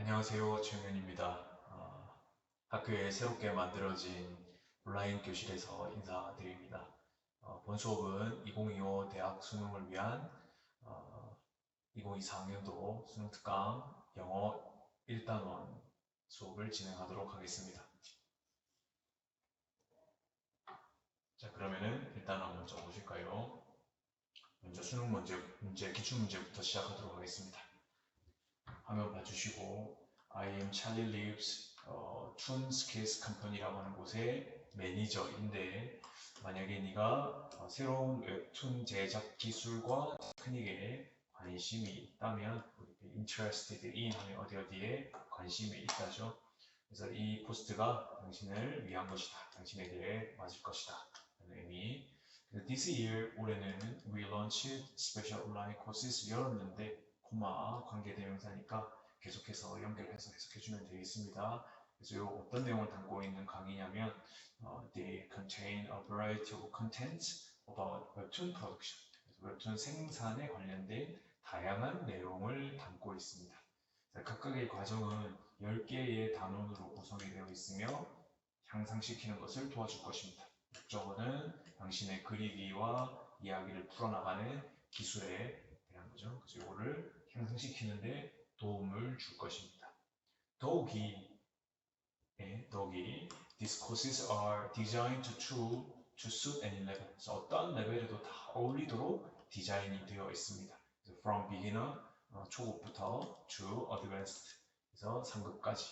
안녕하세요, 최윤입니다. 학교에 새롭게 만들어진 온라인 교실에서 인사드립니다. 본 수업은 2025 대학 수능을 위한 2024학년도 수능특강 영어 1단원 수업을 진행하도록 하겠습니다. 자, 그러면은 일단은 먼저 보실까요? 먼저 수능 문제, 기출문제부터 시작하도록 하겠습니다. 화면 봐주시고 I am Charlie Lives Toon Skills Company라고 하는 곳의 매니저인데 만약에 네가 새로운 웹툰 제작 기술과 테크닉에 관심이 있다면 interested in 하면 어디에 관심이 있다죠. 그래서 이 포스트가 당신을 위한 것이다. 당신에게 맞을 것이다. 라는 의미. This year 올해는 we launched special online courses 열었는데 관계대명사니까 계속해서 연결해서 해석해주면 되겠습니다. 그래서 이 어떤 내용을 담고 있는 강의냐면 they contain a variety of contents about webtoon production. 웹툰 생산에 관련된 다양한 내용을 담고 있습니다. 각각의 과정은 10개의 단원으로 구성이 되어 있으며 향상시키는 것을 도와줄 것입니다. 목적어는 당신의 그리기와 이야기를 풀어나가는 기술에 대한 거죠. 그래서 이거를 향상시키는데 도움을 줄 것입니다. 더욱이 these courses are designed to suit any level. 그래서 어떤 레벨에도 다 어울리도록 디자인이 되어 있습니다. From beginner 초급부터 to advanced 그래서 3급까지.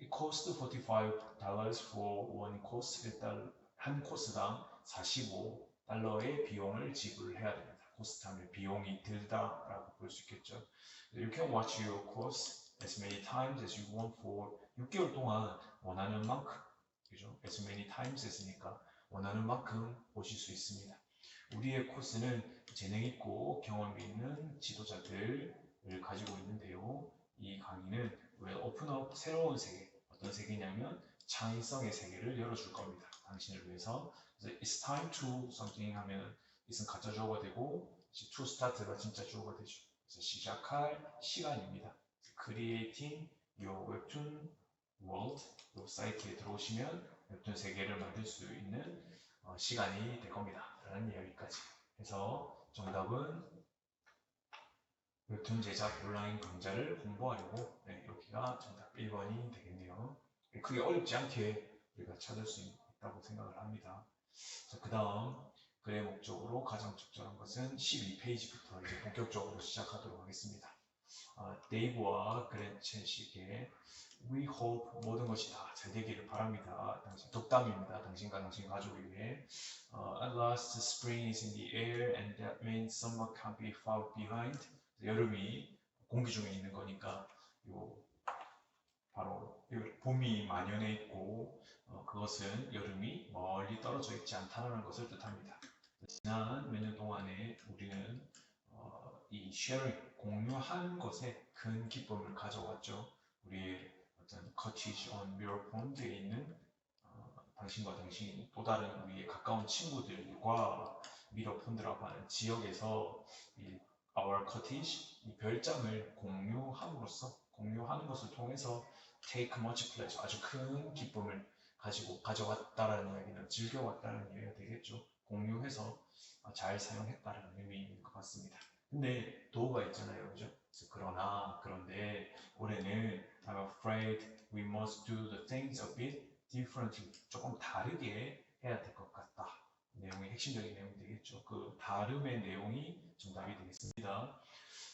It costs $45 for one course. 일단 한 코스당 $45의 비용을 지불해야 됩니다. 코스트 하면 비용이 들다라고 볼 수 있겠죠. You can watch your course as many times as you want for 6개월 동안 원하는 만큼, 그죠? As many times 했으니까 원하는 만큼 보실 수 있습니다. 우리의 코스는 재능 있고 경험이 있는 지도자들을 가지고 있는데요. 이 강의는 will open up 새로운 세계, 어떤 세계냐면 창의성의 세계를 열어줄 겁니다. 당신을 위해서. 그래서 it's time to something 하면 it은 가짜 주어가 되고 to start가 진짜 주어가 되죠. 그래서 시작할 시간입니다. Creating your webtoon world, 이 사이트에 들어오시면 웹툰 세계를 만들 수 있는 시간이 될 겁니다. 라는 이야기까지 해서 정답은 웹툰 제작 온라인 강좌를 홍보하려고 여기가 정답 1번이 되겠네요. 크게 어렵지 않게 우리가 찾을 수 있다고 생각을 합니다. 그 다음 글의 목적으로 가장 적절한 것은 12페이지부터 이제 본격적으로 시작하도록 하겠습니다. 데이브와 그레첸 씨에게 We hope 모든 것이 다 잘 되기를 바랍니다. 당신 덕담입니다. 당신과 당신 가족을 위해. At last spring is in the air and that means summer can't be far behind. 여름이 공기 중에 있는 거니까 바로 봄이 만연해 있고 그것은 여름이 멀리 떨어져 있지 않다는 것을 뜻합니다. 지난 몇 년 동안에 우리는 이 sharing, 공유하는 것에 큰 기쁨을 가져왔죠. 우리의 어떤 cottage on Mirror Pond에 있는 당신과 당신이 또 다른 우리의 가까운 친구들과 미러 폰드라고 하는 지역에서 이 our cottage, 이 별장을 공유하는 것을 통해서 take much pleasure, 아주 큰 기쁨을 가져왔다라는 이야기는 즐겨왔다는 이야기가 되겠죠. 공유해서 잘 사용했다라는 의미인 것 같습니다. 근데 도가 있잖아요, 그죠? 그런데 올해는 I'm afraid we must do the things a bit differently. 조금 다르게 해야 될 것 같다. 내용이 핵심적인 내용이 되겠죠. 그 다름의 내용이 정답이 되겠습니다.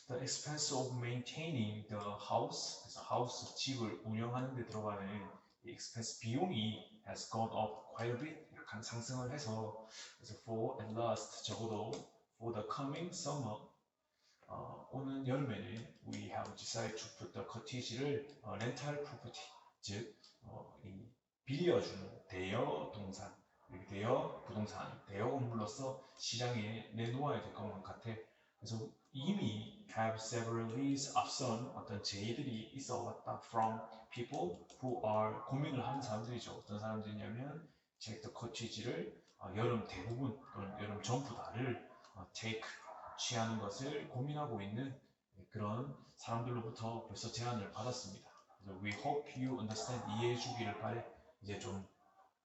The expense of maintaining the house, 그래서 house 집을 운영하는 데 들어가는 이 expense 비용이 has gone up quite a bit. 약간 상승을 해서 그래서 for at last 적어도 for the coming summer 오는 여름에는 we have decided to put the cottage를 rental property, 즉 이 빌려주는 대여 동산, 대여 부동산, 대여 건물로서 시장에 내놓아야 될 것만 같아. 그래서 이미 have several leads 앞선 어떤 제의들이 있어 왔다 from people who are 고민을 하는 사람들이죠. 어떤 사람들이냐면 take the cottage를 여름 대부분 또는 여름 전부 다를 take 취하는 것을 고민하고 있는 그런 사람들로부터 벌써 제안을 받았습니다. We hope you understand. 이해해 주기를 바래. 이제 좀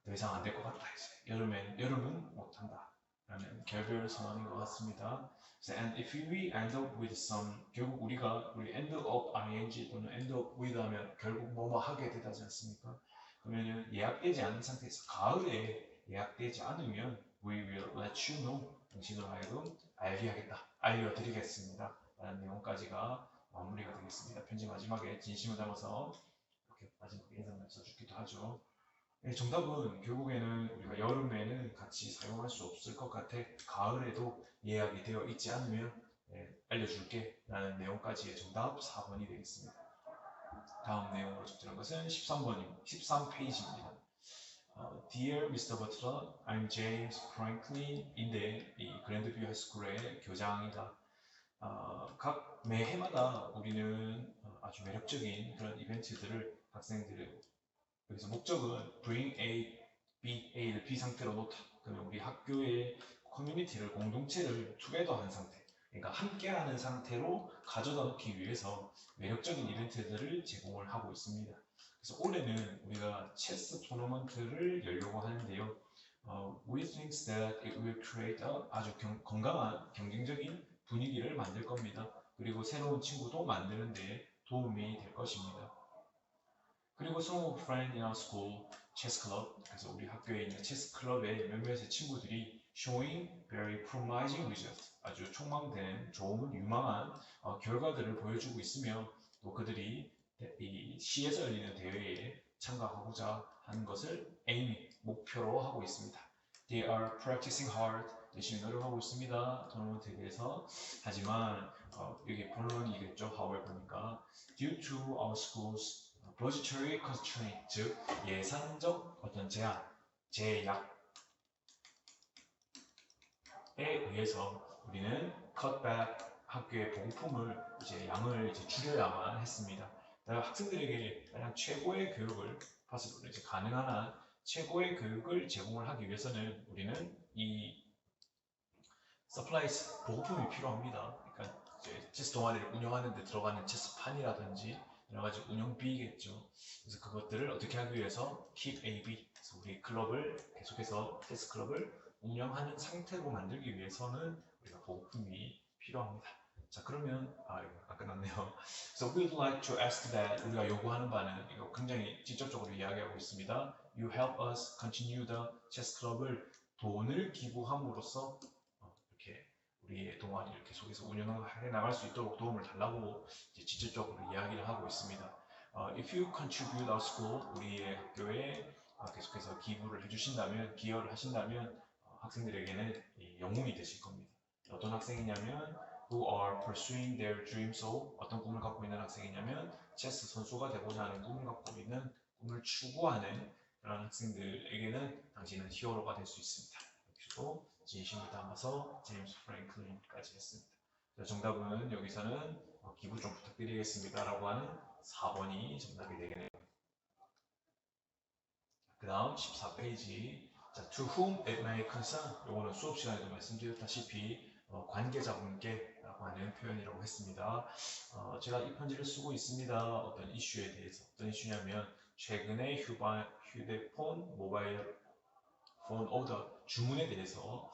더 이상 안 될 것 같다. 이제 여름은 못한다. 라는 결별 선언인 것 같습니다. And if we end up with some, 결국 우리 end up ing 또는 end up with 하면 결국 뭐뭐 하게 되지 않습니까? 그러면 예약되지 않은 상태에서 가을에 예약되지 않으면 we will let you know. 당신을 하여금 알려드리겠습니다. 라는 내용까지가 마무리가 되겠습니다. 편지 마지막에 진심을 담아서 이렇게 마지막에 인사말 써주기도 하죠. 네, 정답은 결국에는 우리가 여름에는 같이 사용할 수 없을 것 같아. 가을에도 예약이 되어 있지 않으면 알려줄게 라는 내용까지의 정답 4번이 되겠습니다. 다음 내용으로 접근한 것은 13페이지입니다. Dear Mr. Butler, I'm James Franklin인데 이 그랜드뷰 하이스쿨의 교장이다. 각 매해마다 우리는 아주 매력적인 그런 이벤트들을 학생들의 그래서 목적은 bring A를 B 상태로 놓다. 그러면 우리 학교의 커뮤니티를 공동체를 투게더한 상태, 그러니까 함께하는 상태로 가져다 놓기 위해서 매력적인 이벤트들을 제공을 하고 있습니다. 그래서 올해는 우리가 체스 토너먼트를 열려고 하는데요. We think that it will create 아주 건강한 경쟁적인 분위기를 만들 겁니다. 그리고 새로운 친구도 만드는 데 도움이 될 것입니다. 그리고 some of friends in our school chess club, 그래서 우리 학교에 있는 체스 클럽의 몇몇의 친구들이 showing very promising results, 아주 촉망되는 좋은 유망한 결과들을 보여주고 있으며 또 그들이 이 시에서 열리는 대회에 참가하고자 하는 것을 목표로 하고 있습니다. They are practicing hard, 열심히 노력하고 있습니다. 토너먼트에 대해서. 하지만 여기 본론이겠죠. however니까 due to our school's budgetary constraint, 즉 예산적 어떤 제약에 의해서 우리는 cutback, 학교의 보급품을 양을 줄여야만 했습니다. 학생들에게 가장 최고의 교육을 이제 가능한 한 최고의 교육을 제공을 하기 위해서는 우리는 이 supplies 보급품이 필요합니다. 그러니까 이제 체스 동아리를 운영하는 데 들어가는 체스판이라든지 여러 가지 운영비겠죠. 그래서 그것들을 어떻게 하기 위해서 keep AB, 그래서 우리 클럽을 계속해서 체스 클럽을 운영하는 상태로 만들기 위해서는 우리가 보급품이 필요합니다. 자, 그러면 이거 끝났네요. So we'd like to ask that, 우리가 요구하는 바는 이거 굉장히 직접적으로 이야기하고 있습니다. You help us continue the chess club을 돈을 기부함으로써 이렇게 우리의 동아리를 계속해서 운영해 나갈 수 있도록 도움을 달라고 직접적으로 이야기를 하고 있습니다. If you contribute our school, 우리의 학교에 계속해서 기여를 하신다면 학생들에게는 영웅이 되실 겁니다. 어떤 학생이냐면 who are pursuing their dreams of, 어떤 꿈을 갖고 있는 학생이냐면 체스 선수가 되고자 하는 꿈을 갖고 있는 꿈을 추구하는 그런 학생들에게는 당신은 히어로가 될 수 있습니다. 그리고 진심을 담아서 제임스 프랭클린까지 했습니다. 정답은 여기서는 기부 좀 부탁드리겠습니다 라고 하는 4번이 정답이 되겠네요. 그 다음 14페이지. 자, to whom it may concern, 요거는 수업 시간에도 말씀드렸다시피 관계자분께 라고 하는 표현이라고 했습니다. 제가 이 편지를 쓰고 있습니다. 어떤 이슈에 대해서. 어떤 이슈냐면 최근에 휴대폰 모바일 폰 오더 주문에 대해서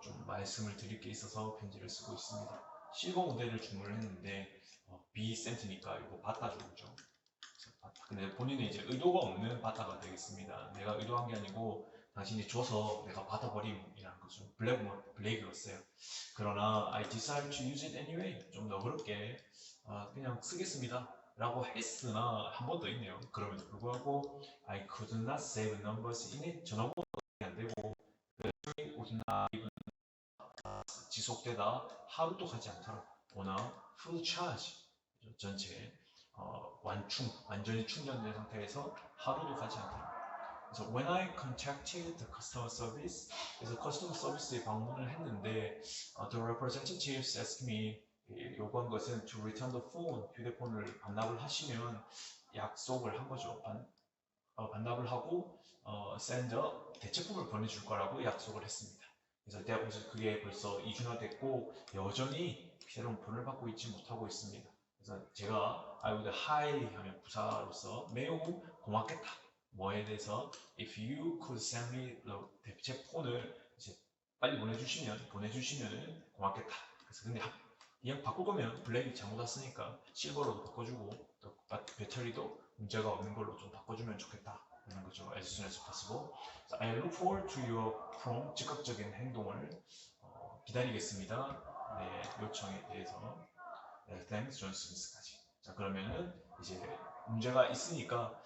좀 말씀을 드릴 게 있어서 편지를 쓰고 있습니다. 실버 모델을 주문을 했는데 B 센트니까 이거 바타 주문죠. 근데 본인은 이제 의도가 없는 바타가 되겠습니다. 내가 의도한 게 아니고 당신이 줘서 내가 받아버림이라는 거죠. 블랙이었어요. 그러나 I decided to use it anyway. 좀 너그럽게 그냥 쓰겠습니다. 라고 했으나 한 번 더 있네요. 그럼에도 불구하고 I could not save numbers in it. 전화번호가 안 되고 would not even 지속되다 하루도 가지 않더라. on a full charge. 전체 완전히 충전된 상태에서 하루도 가지 않더라. 그래서 when I contacted the customer service, 그래서 커스터머 서비스에 방문을 했는데 the representatives asked me, 요구한 것은 to return the phone, 휴대폰을 반납을 하시면 약속을 한 거죠. 반납을 하고 send 대체품을 보내줄 거라고 약속을 했습니다. 그래서 그게 벌써 2주나 됐고 여전히 새로운 폰을 받고 있지 못하고 있습니다. 그래서 제가 I would highly 하면 부사로서 매우 고맙겠다. 뭐에 대해서 if you could send me 제 폰을 이제 빨리 보내주시면 고맙겠다. 그래서 근데 그냥 바꿀 거면 블랙이 잘못 왔으니까 실버로도 바꿔주고 또 배터리도 문제가 없는 걸로 좀 바꿔주면 좋겠다. 이런 거죠. As soon as possible. So, I look forward to your prompt 즉각적인 행동을 기다리겠습니다. 네, 요청에 대해서. 네, thanks, 존 스미스까지. 자, 그러면은 이제 문제가 있으니까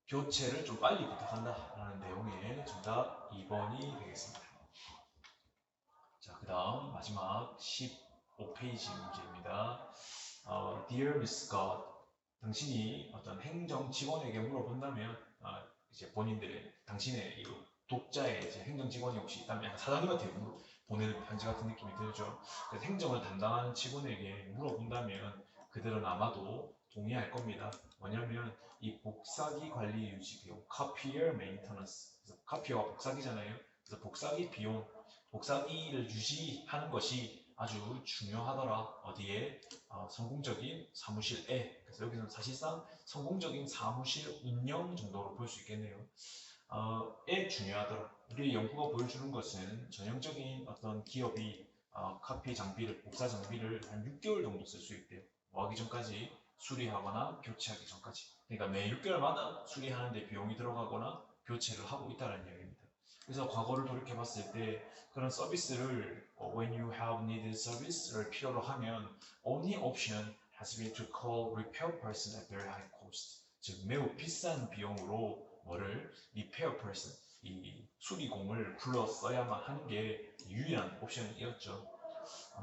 교체를 좀 빨리 부탁한다라는 내용의 정답 2번이 되겠습니다. 자, 그 다음 마지막 15페이지 문제입니다. Dear Miss Scott, 당신이 어떤 행정 직원에게 물어본다면 이제 당신의 독자의 이제 행정 직원이 혹시 있다면 약간 사장님한테 보내는 편지 같은 느낌이 들죠. 그래서 행정을 담당하는 직원에게 물어본다면 그들은 아마도 동의할 겁니다. 뭐냐면 이 복사기 관리 유지 비용, copier maintenance. 그래서 copier가 복사기잖아요. 그래서 복사기 비용, 복사기를 유지하는 것이 아주 중요하더라. 어디에? 성공적인 사무실에. 그래서 여기서는 사실상 성공적인 사무실 운영 정도로 볼 수 있겠네요. 에 중요하더라. 우리의 연구가 보여주는 것은 전형적인 어떤 기업이 카피 장비를, 복사 장비를 한 6개월 정도 쓸 수 있대요. 뭐 하기 전까지 수리하거나 교체하기 전까지. 그러니까 매 6개월마다 수리하는데 비용이 들어가거나 교체를 하고 있다는 이야기입니다. 그래서 과거를 돌이켜 봤을 때 그런 서비스를 when you have needed service를 필요로 하면 only option has been to call repair person at very high cost. 즉 매우 비싼 비용으로 뭐를 repair person, 이 수리공을 불렀어야만 하는 게 유일한 옵션이었죠.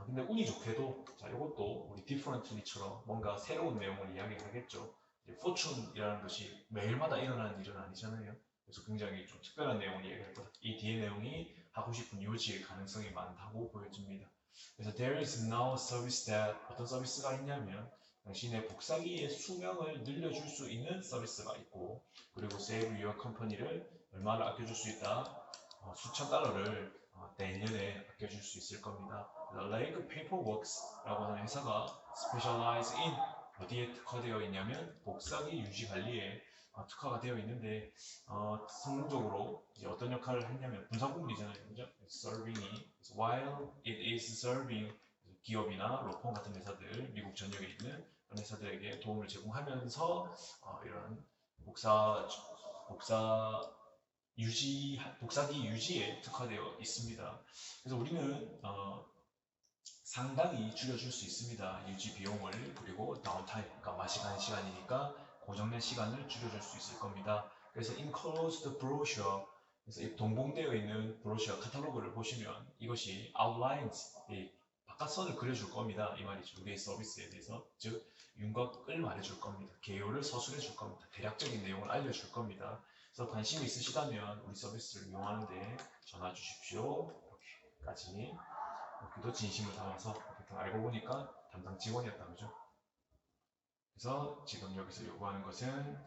근데 운이 좋게도 자 이것도 우리 differently처럼 뭔가 새로운 내용을 이야기하겠죠. fortune이라는 것이 매일마다 일어나는 일은 아니잖아요. 그래서 굉장히 좀 특별한 내용을 이야기할 거다. 이 뒤에 내용이 하고 싶은 요지의 가능성이 많다고 보여집니다. 그래서 there is now a service that 어떤 서비스가 있냐면 당신의 복사기의 수명을 늘려줄 수 있는 서비스가 있고 그리고 save your company를 얼마를 아껴줄 수 있다? 수천 달러를 내년에 아껴줄 수 있을 겁니다. Lake Paperworks라고 하는 회사가 specialize in 어디에 특화되어 있냐면 복사기 유지 관리에 특화가 되어 있는데 성공적으로 이제 어떤 역할을 했냐면 분사구문이잖아요, 그죠? Serving이 while it is serving 기업이나 로펌 같은 회사들, 미국 전역에 있는 그런 회사들에게 도움을 제공하면서 이런 복사기 유지에 특화되어 있습니다. 그래서 우리는 상당히 줄여줄 수 있습니다. 유지 비용을. 그리고 다운타임, 그러니까 마시가는 시간이니까 고정된 시간을 줄여줄 수 있을 겁니다. 그래서 enclosed brochure, 그래서 이 동봉되어 있는 브로셔 카탈로그를 보시면 이것이 outlines, 이 바깥선을 그려줄 겁니다. 이 말이죠. 우리의 서비스에 대해서. 즉 윤곽을 말해줄 겁니다. 개요를 서술해 줄 겁니다. 대략적인 내용을 알려줄 겁니다. 그래서 관심이 있으시다면 우리 서비스를 이용하는데 전화 주십시오. 이렇게까지. 그도 진심을 담아서 알고 보니까 담당 직원이었던 거죠. 그래서 지금 여기서 요구하는 것은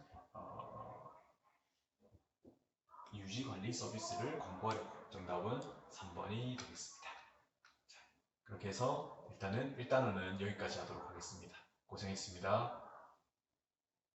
유지관리 서비스를 광고하려고. 정답은 3번이 되겠습니다. 자, 그렇게 해서 일단은 여기까지 하도록 하겠습니다. 고생했습니다.